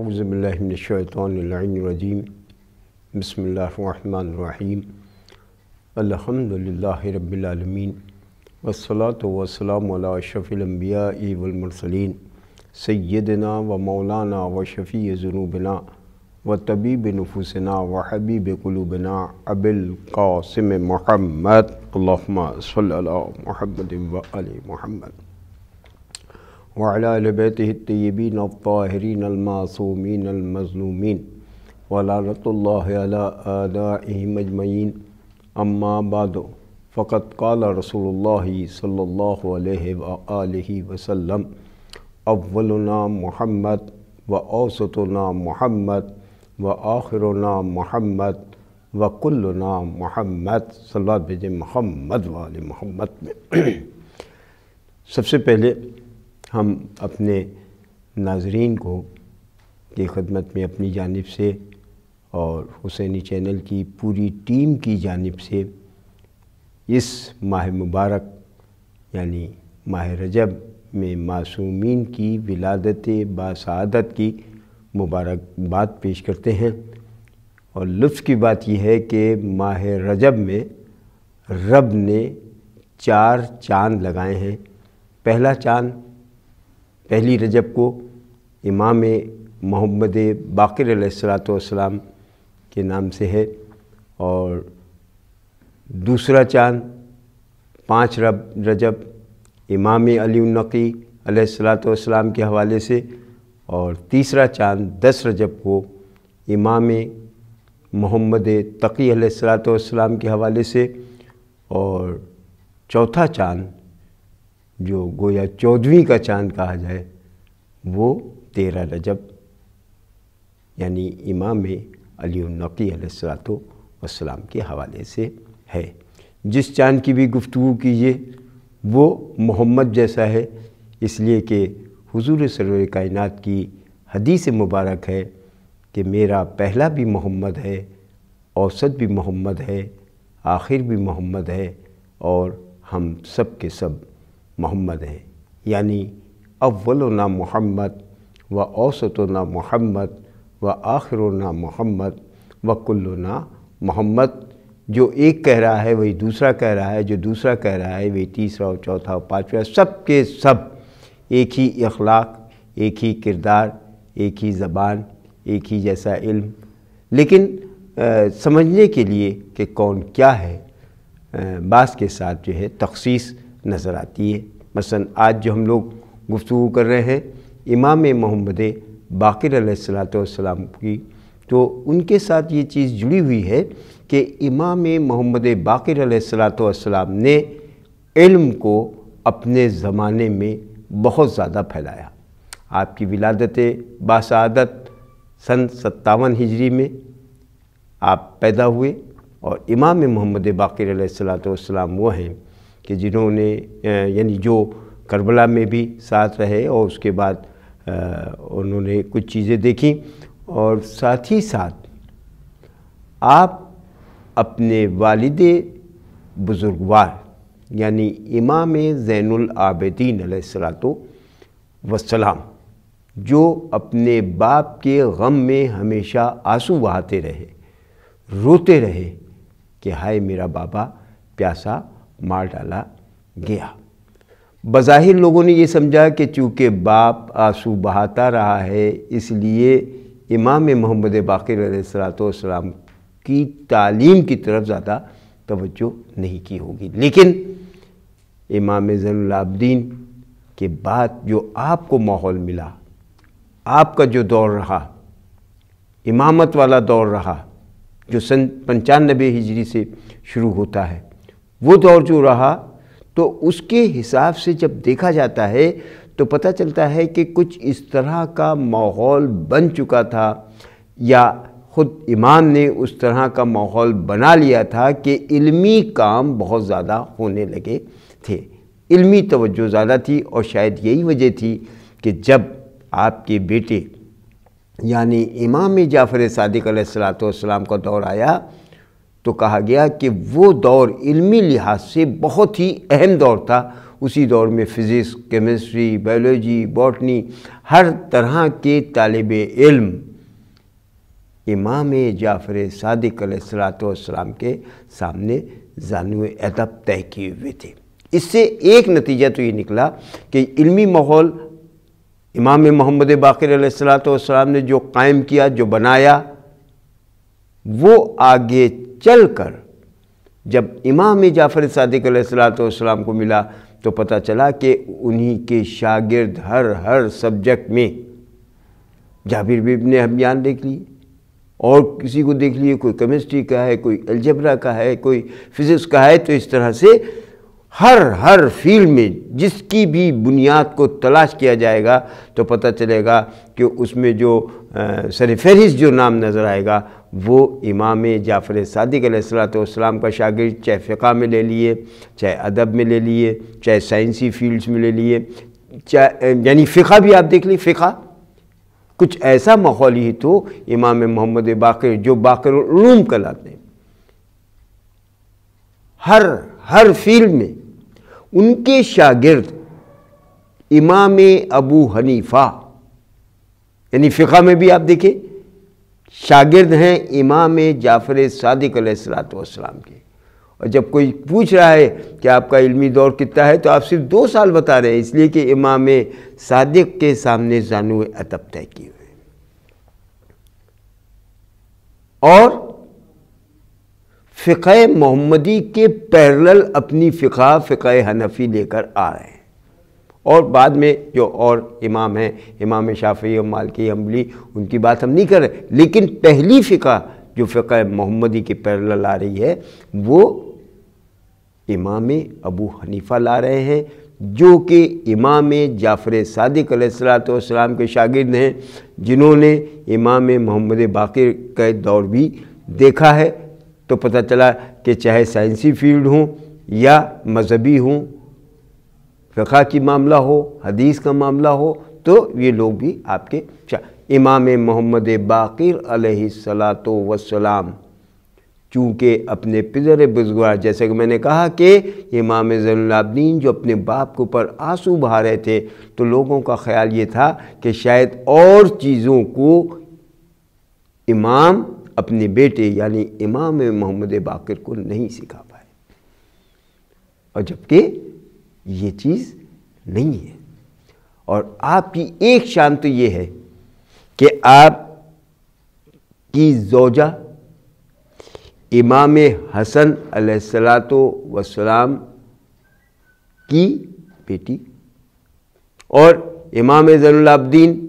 اعوذ باللہ من الشیطان اللعین الرجیم بسم اللہ الرحمن الرحیم الحمدللہ رب العالمین والصلاة والسلام علی اشرف الانبیاء والمرسلین سیدنا و مولانا و شفیع ذنوبنا و طبیب نفوسنا و حبیب قلوبنا ابی القاسم محمد اللہم صلی علی محمد و آل محمد وعلى آل بیتہ الطیبین الطاہرین المعصومین المظلومین ولعنۃ اللہ علی اعدائہم اجمعین اما بعد فقد قال رسول اللہ صلی اللہ علیہ وآلہ وسلم اولنا محمد و اوسطنا محمد و آخرنا محمد و کلنا محمد صلی اللہ علیہ محمد و آل محمد میں سب سے پہلے ہم اپنے ناظرین کو کی خدمت میں اپنی جانب سے اور حسینی چینل کی پوری ٹیم کی جانب سے اس ماہ مبارک یعنی ماہ رجب میں معصومین کی ولادت باسعادت کی مبارکباد پیش کرتے ہیں۔ اور لطف کی بات یہ ہے کہ ماہ رجب میں رب نے 4 چاند لگائے ہیں۔ پہلا چاند پہلی رجب کو امام محمد باقر علیہ السلام کے نام سے ہے، اور دوسرا چاند 5 رجب امام علی النقی علیہ السلام کے حوالے سے، اور تیسرا چاند 10 رجب کو امام محمد تقی علیہ السلام کے حوالے سے، اور چوتھا چاند جو گویا 14ویں کا چاند کہا جائے وہ 13 رجب یعنی امام علی النقی علیہ السلام کے حوالے سے ہے۔ جس چاند کی بھی گفتگو کیجیے وہ محمد جیسا ہے، اس لیے کہ حضور سرور کائنات کی حدیث مبارک ہے کہ میرا پہلا بھی محمد ہے، اوسط بھی محمد ہے، آخر بھی محمد ہے، اور ہم سب کے سب محمد ہیں، یعنی اولنا محمد و اوسطنا محمد و آخرنا محمد و کلنا محمد۔ جو ایک کہہ رہا ہے وہی دوسرا کہہ رہا ہے، جو دوسرا کہہ رہا ہے وہی تیسرا اور چوتھا اور پانچواں، سب کے سب ایک ہی اخلاق، ایک ہی کردار، ایک ہی زبان، ایک ہی جیسا علم، لیکن سمجھنے کے لیے کہ کون کیا ہے بعض کے ساتھ جو ہے تخصیص نظر آتی ہے۔ مثلا آج جو ہم لوگ گفتگو کر رہے ہیں امام محمد باقر علیہ السلام کی، تو ان کے ساتھ یہ چیز جڑی ہوئی ہے کہ امام محمد باقر علیہ السلام نے علم کو اپنے زمانے میں بہت زیادہ پھیلایا۔ آپ کی ولادت باسعادت سن 57 ہجری میں آپ پیدا ہوئے، اور امام محمد باقر علیہ السلام وہ ہیں کہ جنہوں نے یعنی جو کربلا میں بھی ساتھ رہے، اور اس کے بعد انہوں نے کچھ چیزیں دیکھیں، اور ساتھ ہی ساتھ آپ اپنے والد بزرگوار یعنی امام زین العابدین علیہ السلام جو اپنے باپ کے غم میں ہمیشہ آنسو بہاتے رہے، روتے رہے کہ ہائے میرا بابا پیاسا مار ڈالا گیا۔ بظاہر لوگوں نے یہ سمجھا کہ چونکہ باپ آنسو بہاتا رہا ہے اس لیے امام محمد باقر علیہ السلام کی تعلیم کی طرف زیادہ توجہ نہیں کی ہوگی، لیکن امام زین العابدین کے بعد جو آپ کو ماحول ملا، آپ کا جو دور رہا، امامت والا دور رہا جو سن 95 ہجری سے شروع ہوتا ہے، وہ دور جو رہا، تو اس کے حساب سے جب دیکھا جاتا ہے تو پتہ چلتا ہے کہ کچھ اس طرح کا ماحول بن چکا تھا، یا خود امام نے اس طرح کا ماحول بنا لیا تھا کہ علمی کام بہت زیادہ ہونے لگے تھے، علمی توجہ زیادہ تھی، اور شاید یہی وجہ تھی کہ جب آپ کے بیٹے یعنی امام جعفر صادق علیہ السلام کا دور آیا تو کہا گیا کہ وہ دور علمی لحاظ سے بہت ہی اہم دور تھا، اسی دور میں فزکس، کیمسٹری، بایولوجی، باٹنی، ہر طرح کے طالب علم امام جعفر صادق علیہ السلام کے سامنے زانو ادب طے کیے ہوئے تھے۔ اس سے ایک نتیجہ تو یہ نکلا کہ علمی ماحول امام محمد باقر علیہ السلام نے جو قائم کیا، جو بنایا، وہ آگے چل کر جب امام جعفر صادق علیہ السلام کو ملا تو پتہ چلا کہ انہی کے شاگرد ہر سبجیکٹ میں، جابر ابن حیان دیکھ لیے اور کسی کو دیکھ لیے، کوئی کیمسٹری کا ہے، کوئی الجبرا کا ہے، کوئی فزکس کا ہے، تو اس طرح سے ہر فیلڈ میں جس کی بھی بنیاد کو تلاش کیا جائے گا تو پتہ چلے گا کہ اس میں جو سر فہرست جو نام نظر آئے گا وہ امام جعفر صادق علیہ السلام کا شاگرد، چاہے فقہ میں لے لیے، چاہے ادب میں لے لیے، چاہے سائنسی فیلڈز میں لے لیے، چاہے یعنی فقہ بھی آپ دیکھ لیں، فقہ کچھ ایسا ماحول ہی تو امام محمد باقر جو باقر العلوم کہلاتے ہیں، ہر فیلڈ میں ان کے شاگرد امام ابو حنیفہ، یعنی فقہ میں بھی آپ دیکھیں شاگرد ہیں امام جعفر صادق علیہ السلام کے، اور جب کوئی پوچھ رہا ہے کہ آپ کا علمی دور کتنا ہے تو آپ صرف 2 سال بتا رہے ہیں، اس لیے کہ امام صادق کے سامنے زانو ادب طے کیے ہوئے، اور فقہ محمدی کے پیرلل اپنی فقہ حنفی لے کر آ رہے ہیں، اور بعد میں جو اور امام ہیں، امام شافعی اور مالکی حنبلی، ان کی بات ہم نہیں کر رہے، لیکن پہلی فقہ جو فقہ محمدی کے پیرلل آ رہی ہے وہ امام ابو حنیفہ لا رہے ہیں، جو کہ امام جعفر صادق علیہ السلام کے شاگرد ہیں، جنہوں نے امام محمد باقر کا دور بھی دیکھا ہے۔ تو پتہ چلا کہ چاہے سائنسی فیلڈ ہوں یا مذہبی ہوں، فقہ کی معاملہ ہو، حدیث کا معاملہ ہو، تو یہ لوگ بھی آپ کے امام محمد باقر علیہ السلام چونکہ اپنے پدر بزرگوار، جیسے کہ میں نے کہا کہ امام زین العابدین جو اپنے باپ کے اوپر آنسو بہا رہے تھے، تو لوگوں کا خیال یہ تھا کہ شاید اور چیزوں کو امام اپنے بیٹے یعنی امام محمد باقر کو نہیں سکھا پائے، اور جبکہ یہ چیز نہیں ہے۔ اور آپ کی ایک شان تو یہ ہے کہ آپ کی زوجہ امام حسن علیہ السلام کی بیٹی، اور امام زین العابدین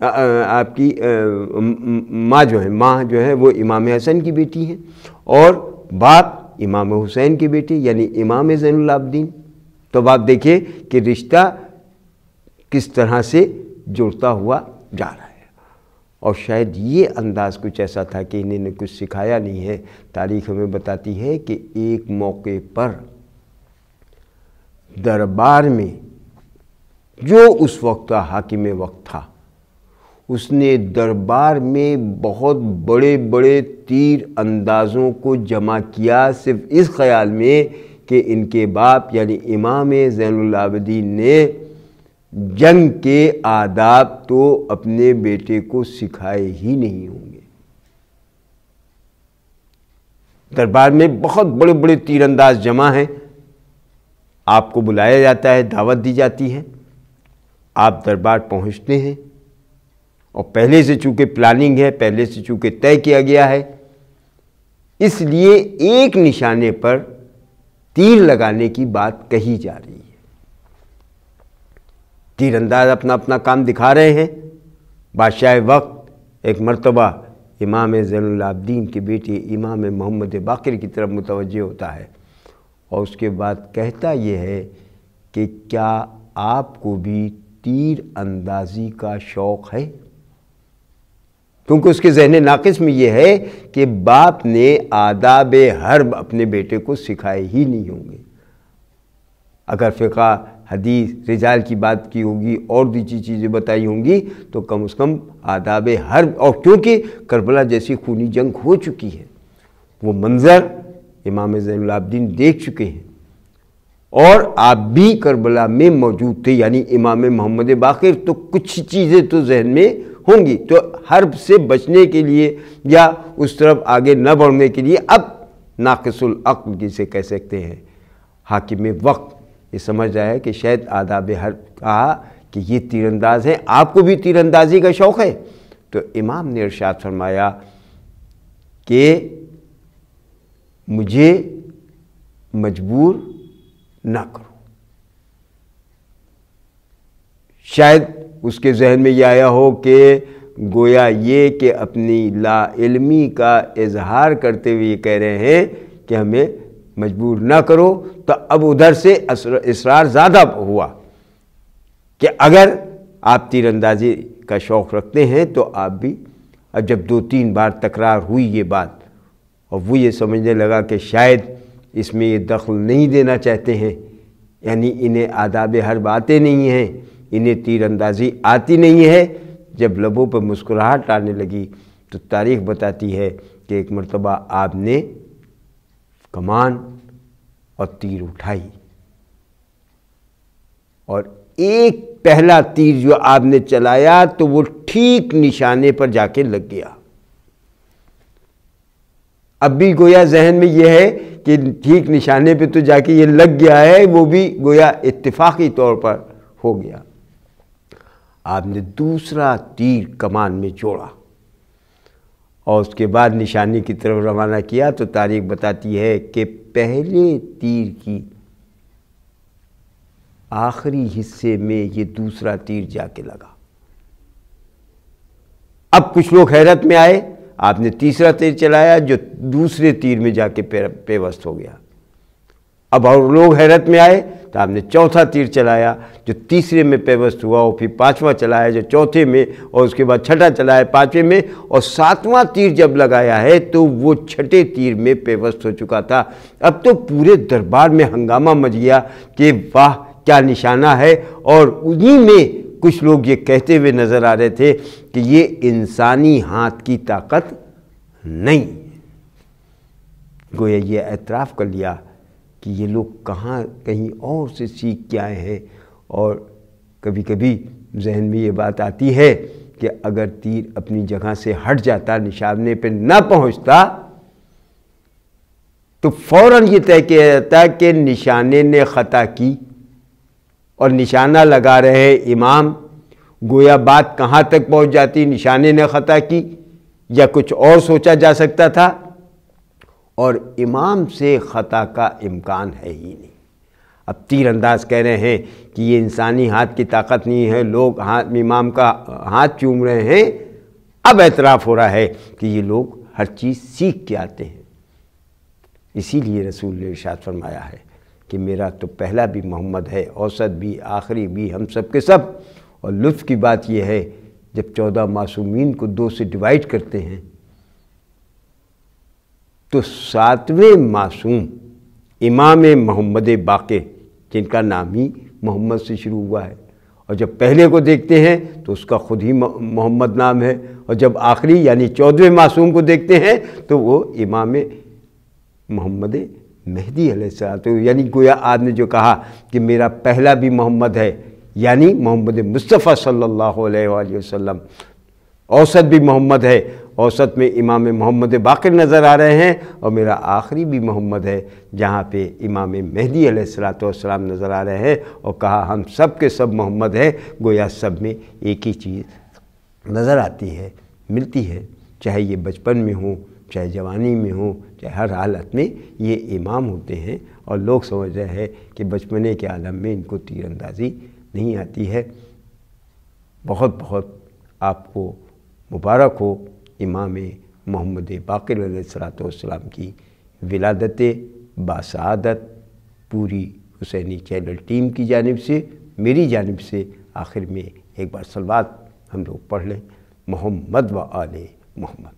آپ کی ماں جو ہے وہ امام حسن کی بیٹی ہیں، اور باپ امام حسین کی بیٹی یعنی امام زین العابدین۔ تو آپ دیکھیں کہ رشتہ کس طرح سے جڑتا ہوا جا رہا ہے، اور شاید یہ انداز کچھ ایسا تھا کہ انہیں نے کچھ سکھایا نہیں ہے۔ تاریخ ہمیں بتاتی ہے کہ ایک موقع پر دربار میں جو اس وقت کا حاکم وقت تھا، اس نے دربار میں بہت بڑے بڑے تیر اندازوں کو جمع کیا، صرف اس خیال میں کہ ان کے باپ یعنی امام زین العابدین نے جنگ کے آداب تو اپنے بیٹے کو سکھائے ہی نہیں ہوں گے۔ دربار میں بہت بڑے بڑے تیر انداز جمع ہیں، آپ کو بلایا جاتا ہے، دعوت دی جاتی ہے، آپ دربار پہنچتے ہیں، اور پہلے سے چونکہ پلاننگ ہے، پہلے سے چونکہ طے کیا گیا ہے، اس لیے ایک نشانے پر تیر لگانے کی بات کہی جا رہی ہے۔ تیر انداز اپنا اپنا کام دکھا رہے ہیں۔ بادشاہ وقت ایک مرتبہ امام زین العابدین کے بیٹے امام محمد باقر کی طرف متوجہ ہوتا ہے، اور اس کے بعد کہتا یہ ہے کہ کیا آپ کو بھی تیر اندازی کا شوق ہے؟ کیونکہ اس کے ذہن ناقص میں یہ ہے کہ باپ نے آداب حرب اپنے بیٹے کو سکھائے ہی نہیں ہوں گے۔ اگر فقہ، حدیث، رجال کی بات کی ہوگی اور دوسری چیزیں بتائی ہوں گی تو کم از کم آداب حرب، اور کیونکہ کربلا جیسی خونی جنگ ہو چکی ہے، وہ منظر امام زین العابدین دیکھ چکے ہیں، اور آپ بھی کربلا میں موجود تھے، یعنی امام محمد باقر، تو کچھ چیزیں تو ذہن میں ہوں گی۔ تو حرب سے بچنے کے لیے یا اس طرف آگے نہ بڑھنے کے لیے اب ناقص العقل جسے کہہ سکتے ہیں، حاکم وقت یہ سمجھ رہا ہے کہ شاید آداب حرب کہا کہ یہ تیر انداز ہیں، آپ کو بھی تیر اندازی کا شوق ہے، تو امام نے ارشاد فرمایا کہ مجھے مجبور نہ کرو۔ شاید اس کے ذہن میں یہ آیا ہو کہ گویا یہ کہ اپنی لا علمی کا اظہار کرتے ہوئے یہ کہہ رہے ہیں کہ ہمیں مجبور نہ کرو، تو اب ادھر سے اصرار زیادہ ہوا کہ اگر آپ تیر اندازی کا شوق رکھتے ہیں تو آپ بھی۔ اب جب 2-3 بار تکرار ہوئی یہ بات اور وہ یہ سمجھنے لگا کہ شاید اس میں یہ دخل نہیں دینا چاہتے ہیں، یعنی انہیں آداب حرب آتے نہیں ہیں، انہیں تیر اندازی آتی نہیں ہے، جب لبوں پر مسکراہٹ آنے لگی تو تاریخ بتاتی ہے کہ ایک مرتبہ آپ نے کمان اور تیر اٹھائی اور ایک پہلا تیر جو آپ نے چلایا تو وہ ٹھیک نشانے پر جا کے لگ گیا۔ اب بھی گویا ذہن میں یہ ہے کہ ٹھیک نشانے پہ تو جا کے یہ لگ گیا ہے، وہ بھی گویا اتفاقی طور پر ہو گیا۔ آپ نے دوسرا تیر کمان میں جوڑا اور اس کے بعد نشانی کی طرف روانہ کیا، تو تاریخ بتاتی ہے کہ پہلے تیر کی آخری حصے میں یہ دوسرا تیر جا کے لگا۔ اب کچھ لوگ حیرت میں آئے، آپ نے تیسرا تیر چلایا جو دوسرے تیر میں جا کے پیوست ہو گیا۔ اب اور لوگ حیرت میں آئے تو آپ نے چوتھا تیر چلایا جو تیسرے میں پیوست ہوا، اور پھر 5واں چلایا جو چوتھے میں، اور اس کے بعد 6واں چلایا 5ویں میں، اور 7واں تیر جب لگایا ہے تو وہ 6ٹھے تیر میں پیوست ہو چکا تھا۔ اب تو پورے دربار میں ہنگامہ مچ گیا کہ واہ کیا نشانہ ہے، اور انہی میں کچھ لوگ یہ کہتے ہوئے نظر آ رہے تھے کہ یہ انسانی ہاتھ کی طاقت نہیں۔ گویا یہ اعتراف کر لیا کہ یہ لوگ کہیں اور سے سیکھ کے آئے ہیں۔ اور کبھی کبھی ذہن میں یہ بات آتی ہے کہ اگر تیر اپنی جگہ سے ہٹ جاتا، نشانے پہ نہ پہنچتا، تو فوراً یہ طے کیا جاتا کہ نشانے نے خطا کی، اور نشانہ لگا رہے امام، گویا بات کہاں تک پہنچ جاتی، نشانے نے خطا کی یا کچھ اور سوچا جا سکتا تھا، اور امام سے خطا کا امکان ہے ہی نہیں۔ اب تیر انداز کہہ رہے ہیں کہ یہ انسانی ہاتھ کی طاقت نہیں ہے، لوگ امام کا ہاتھ چوم رہے ہیں۔ اب اعتراف ہو رہا ہے کہ یہ لوگ ہر چیز سیکھ کے آتے ہیں۔ اسی لیے رسول نے ارشاد فرمایا ہے کہ میرا تو پہلا بھی محمد ہے، اوسط بھی، آخری بھی، ہم سب کے سب۔ اور لطف کی بات یہ ہے جب 14 معصومین کو 2 سے ڈیوائیڈ کرتے ہیں تو 7ویں معصوم امام محمد باقر، جن کا نام ہی محمد سے شروع ہوا ہے، اور جب پہلے کو دیکھتے ہیں تو اس کا خود ہی محمد نام ہے، اور جب آخری یعنی 14ویں معصوم کو دیکھتے ہیں تو وہ امام محمد مہدی علیہ السلام، یعنی گویا آپ نے جو کہا کہ میرا پہلا بھی محمد ہے، یعنی محمد مصطفیٰ صلی اللہ علیہ وآلہ وسلم، اوسط بھی محمد ہے، اوسط میں امام محمد باقر نظر آ رہے ہیں، اور میرا آخری بھی محمد ہے جہاں پہ امام مہدی علیہ السلام نظر آ رہے ہیں، اور کہا ہم سب کے سب محمد ہیں۔ گویا سب میں ایک ہی چیز نظر آتی ہے، ملتی ہے، چاہے یہ بچپن میں ہوں، چاہے جوانی میں ہوں، چاہے ہر حالت میں یہ امام ہوتے ہیں۔ اور لوگ سمجھ رہے ہیں کہ بچپنے کے عالم میں ان کو تیر اندازی نہیں آتی ہے۔ بہت بہت آپ کو مبارک ہو امام محمد باقر علیہ السلام کی ولادت باسعادت پوری حسینی چینل ٹیم کی جانب سے، میری جانب سے۔ آخر میں ایک بار صلوات ہم لوگ پڑھ لیں، محمد و آل محمد۔